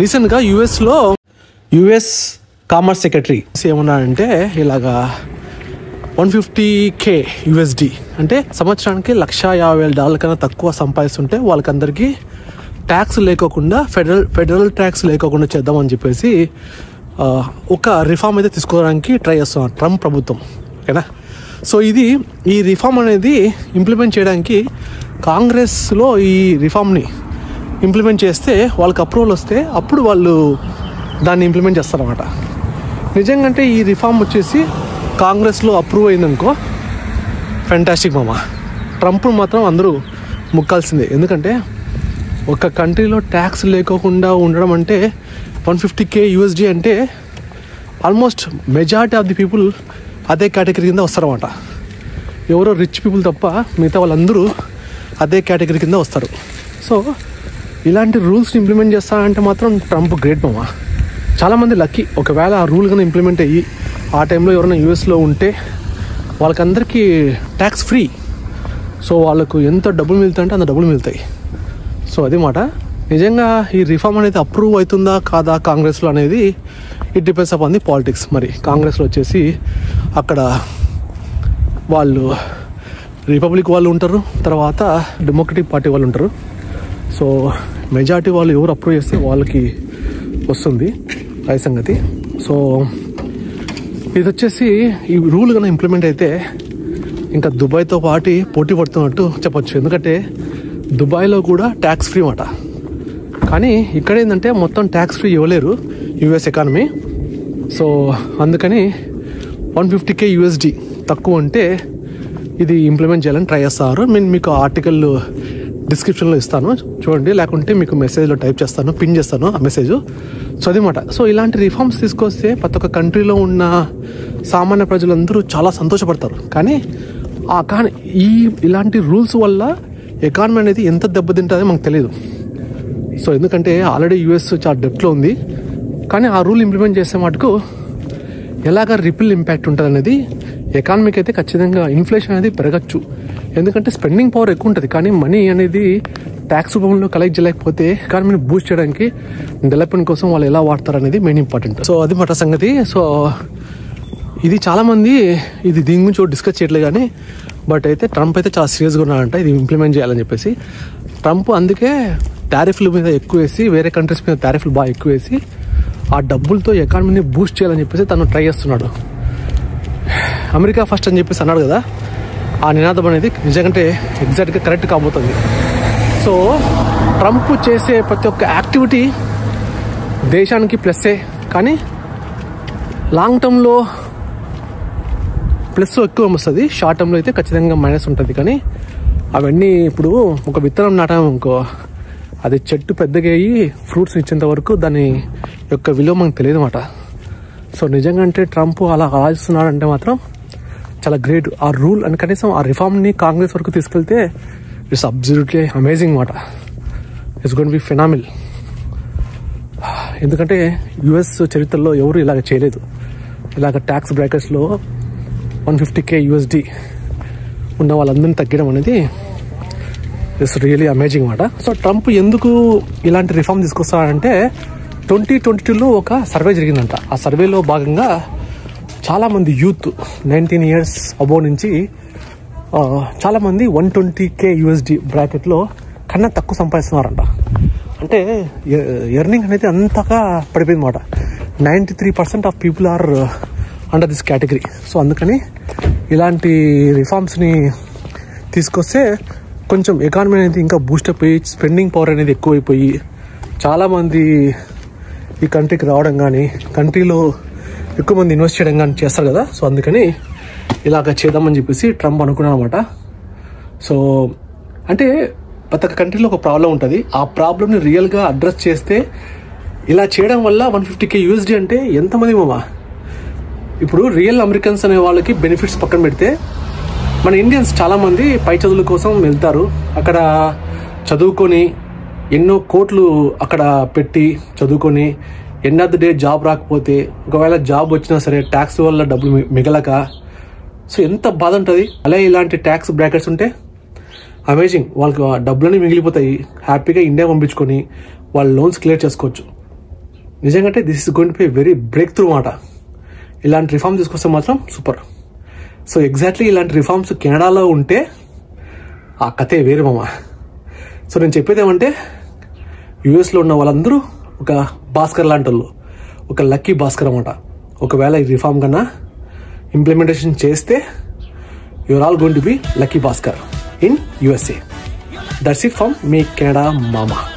రీసెంట్గా US commerce secretary ఏమన్నాడంటే ఇలాగా $150K USD అంటే సంవత్సరానికి $150,000 కన్నా తక్కువ సంపాదిస్తుంటే వాళ్ళకందరికీ ట్యాక్స్ లేకోకుండా ఫెడరల్ ట్యాక్స్ లేకోకుండా చేద్దామని చెప్పేసి ఒక రిఫార్మ్ అయితే తీసుకోవడానికి ట్రై చేస్తున్నారు ట్రంప్ ప్రభుత్వం. ఓకేనా. సో ఈ రిఫార్మ్ అనేది ఇంప్లిమెంట్ చేయడానికి కాంగ్రెస్లో ఈ రిఫార్మ్ని ఇంప్లిమెంట్ చేస్తే వాళ్ళకి అప్రూవల్ వస్తే అప్పుడు వాళ్ళు దాన్ని ఇంప్లిమెంట్ చేస్తారన్నమాట. నిజంగా అంటే ఈ రిఫార్మ్ వచ్చేసి కాంగ్రెస్లో అప్రూవ్ అయిందనుకో ఫ్యాంటాస్టిక్ మామ. ట్రంప్ మాత్రం అందరూ ముక్కాల్సిందే. ఎందుకంటే ఒక కంట్రీలో ట్యాక్స్ లేకోకుండా ఉండడం అంటే $150K USD అంటే almost majority of the people అదే కేటగిరీ కింద వస్తారన్నమాట. ఎవరో రిచ్ పీపుల్ తప్ప మిగతా వాళ్ళందరూ అదే కేటగిరీ కింద వస్తారు. సో ఇలాంటి రూల్స్ని ఇంప్లిమెంట్ చేస్తానంటే మాత్రం ట్రంప్ గ్రేట్ మామ. చాలామంది లక్కీ. ఒకవేళ ఆ రూల్ కన్నా ఇంప్లిమెంట్ అయ్యి ఆ టైంలో ఎవరైనా యూఎస్లో ఉంటే వాళ్ళకందరికీ ట్యాక్స్ ఫ్రీ. సో వాళ్ళకు ఎంత డబ్బులు మిగులుతాయంటే అంత డబ్బులు మిగులుతాయి. సో అది మాట. నిజంగా ఈ రిఫార్మ్ అనేది అప్రూవ్ అవుతుందా కాదా కాంగ్రెస్లో అనేది it depends upon the politics. మరి కాంగ్రెస్లో వచ్చేసి అక్కడ వాళ్ళు రిపబ్లిక్ వాళ్ళు ఉంటారు, తర్వాత డెమోక్రటిక్ పార్టీ వాళ్ళు ఉంటారు. సో మెజారిటీ వాళ్ళు ఎవరు అప్రూవ్ చేస్తే వాళ్ళకి వస్తుంది అది సంగతి. సో ఇది వచ్చేసి ఈ రూల్ కన్నా ఇంప్లిమెంట్ అయితే ఇంకా దుబాయ్తో పాటు పోటీ పడుతున్నట్టు చెప్పొచ్చు. ఎందుకంటే దుబాయ్లో కూడా ట్యాక్స్ ఫ్రీ మాట. కానీ ఇక్కడ ఏంటంటే మొత్తం ట్యాక్స్ ఫ్రీ ఇవ్వలేరు యుఎస్ ఎకానమీ. సో అందుకని $150K USD తక్కువ ఉంటే ఇది ఇంప్లిమెంట్ చేయాలని ట్రై చేస్తారు. నేను మీకు ఆర్టికల్ డిస్క్రిప్షన్లో ఇస్తాను చూడండి, లేకుంటే మీకు మెసేజ్లో టైప్ చేస్తాను, పిన్ చేస్తాను ఆ మెసేజ్. సో అదనమాట. సో ఇలాంటి రిఫార్మ్స్ తీసుకొస్తే ప్రతి ఒక్క కంట్రీలో ఉన్న సామాన్య ప్రజలందరూ చాలా సంతోషపడతారు. కానీ ఇలాంటి రూల్స్ వల్ల ఎకానమీ అనేది ఎంత దెబ్బతింటుందో మనకు తెలియదు. సో ఎందుకంటే ఆల్రెడీ యూఎస్ చాలా డెప్ట్లో ఉంది. కానీ ఆ రూల్ ఇంప్లిమెంట్ చేసే మటుకు ఎలాగ రిపిల్ ఇంపాక్ట్ ఉంటుంది అనేది ఎకానమీకి అయితే ఖచ్చితంగా ఇన్ఫ్లేషన్ అనేది పెరగచ్చు. ఎందుకంటే స్పెండింగ్ పవర్ ఎక్కువ ఉంటుంది, కానీ మనీ అనేది ట్యాక్స్ రూపంలో కలెక్ట్ చేయలేకపోతే ఎకానమీని బూస్ట్ చేయడానికి డెవలప్మెంట్ కోసం వాళ్ళు ఎలా వాడతారు అనేది మెయిన్ ఇంపార్టెంట్. సో అది మాట సంగతి. సో ఇది చాలామంది దీని గురించి డిస్కస్ చేయట్లేదు. కానీ బట్ అయితే ట్రంప్ అయితే చాలా సీరియస్గా ఉన్నాడంట ఇది ఇంప్లిమెంట్ చేయాలని చెప్పేసి. ట్రంప్ అందుకే టారిఫ్ల మీద ఎక్కువ వేసి, వేరే కంట్రీస్ మీద టారిఫ్లు బాగా ఎక్కువ వేసి ఆ డబ్బులతో ఎకానమీని బూస్ట్ చేయాలని చెప్పేసి తను ట్రై చేస్తున్నాడు. అమెరికా ఫస్ట్ అని చెప్పేసి అన్నాడు కదా, ఆ నినాదం అనేది నిజంగా ఎగ్జాక్ట్గా కరెక్ట్ కాబోతుంది. సో ట్రంప్ చేసే ప్రతి ఒక్క యాక్టివిటీ దేశానికి ప్లస్సే, కానీ లాంగ్ టర్మ్లో ప్లస్ ఎక్కువ వస్తుంది, షార్ట్ టర్మ్లో అయితే ఖచ్చితంగా మైనస్ ఉంటుంది. కానీ అవన్నీ ఇప్పుడు ఒక విత్తనం నాటాము ఇంకో అది చెట్టు పెద్దగా అయ్యి ఫ్రూట్స్ ఇచ్చేంత వరకు దాని యొక్క విలువ మనకు తెలియదు అన్నమాట. సో నిజంగా అంటే ట్రంప్ అలా ఆలోచిస్తున్నాడంటే మాత్రం చాలా గ్రేట్. ఆ రూల్ అని కనీసం ఆ రిఫార్మ్ని కాంగ్రెస్ వరకు తీసుకెళ్తే ఇట్స్ అబ్సల్యూట్లీ అమేజింగ్ మాట. It's gonna be phenomenal. ఎందుకంటే యుఎస్ చరిత్రలో ఎవరు ఇలాగ చేయలేదు. ఇలాగ ట్యాక్స్ బ్రాకెట్స్లో $150K USD ఉన్న వాళ్ళందరినీ తగ్గడం అనేది ఇట్స్ రియలీ అమేజింగ్ మాట. సో ట్రంప్ ఎందుకు ఇలాంటి రిఫార్మ్ తీసుకొస్తాడంటే 2022లో ఒక సర్వే జరిగిందంట. ఆ సర్వేలో భాగంగా చాలామంది యూత్ 19 years అబోవ్ నుంచి చాలామంది $120K USD బ్రాకెట్లో కన్నా తక్కువ సంపాదిస్తున్నారంట. అంటే ఎర్నింగ్ అనేది అంతగా పడిపోయింది మాట. 93% of people are under this category. So అందుకని ఇలాంటి రిఫార్మ్స్ని తీసుకొస్తే కొంచెం ఎకానమీ అనేది ఇంకా బూస్టప్ అయ్యి స్పెండింగ్ పవర్ అనేది ఎక్కువైపోయి చాలామంది ఈ కంట్రీకి రావడం కానీ కంట్రీలో ఎక్కువ మంది ఇన్వెస్ట్ చేయడం కానీ చేస్తారు కదా. సో అందుకని ఇలాగ చేద్దామని చెప్పేసి ట్రంప్ అనుకున్నాను అనమాట. సో అంటే ప్రతి ఒక్క కంట్రీలో ఒక ప్రాబ్లం ఉంటుంది. ఆ ప్రాబ్లమ్ని రియల్గా అడ్రస్ చేస్తే ఇలా చేయడం వల్ల $150K USD అంటే ఎంతమంది మామా. ఇప్పుడు రియల్ అమెరికన్స్ అనే వాళ్ళకి బెనిఫిట్స్ పక్కన పెడితే మన ఇండియన్స్ చాలామంది పై చదువుల కోసం వెళ్తారు. అక్కడ చదువుకొని ఎన్నో కోట్లు అక్కడ పెట్టి చదువుకొని end of the day job రాకపోతే, ఒకవేళ జాబ్ వచ్చినా సరే ట్యాక్స్ వల్ల డబ్బులు మిగలక, సో ఎంత బాధ ఉంటుంది. అలాగే ఇలాంటి ట్యాక్స్ బ్రాకెట్స్ ఉంటే అమేజింగ్. వాళ్ళకి డబ్బులన్నీ మిగిలిపోతాయి. హ్యాపీగా ఇండియా పంపించుకొని వాళ్ళ లోన్స్ క్లియర్ చేసుకోవచ్చు. నిజంగా this is going to be very break through మాట. ఇలాంటి రిఫార్మ్ తీసుకొస్తే మాత్రం సూపర్. సో ఎగ్జాక్ట్లీ ఇలాంటి రిఫార్మ్స్ కెనడాలో ఉంటే ఆ కథే వేరు మామ. సో నేను చెప్పేది ఏమంటే యూఎస్లో ఉన్న వాళ్ళందరూ ఒక భాస్కర్ లాంటి వాళ్ళు, ఒక లక్కీ భాస్కర్ అన్నమాట. ఒకవేళ ఈ రిఫార్మ్ కన్నా ఇంప్లిమెంటేషన్ చేస్తే you are all going to be Lucky Bhaskar in USA. That's it from me, Canada Mama.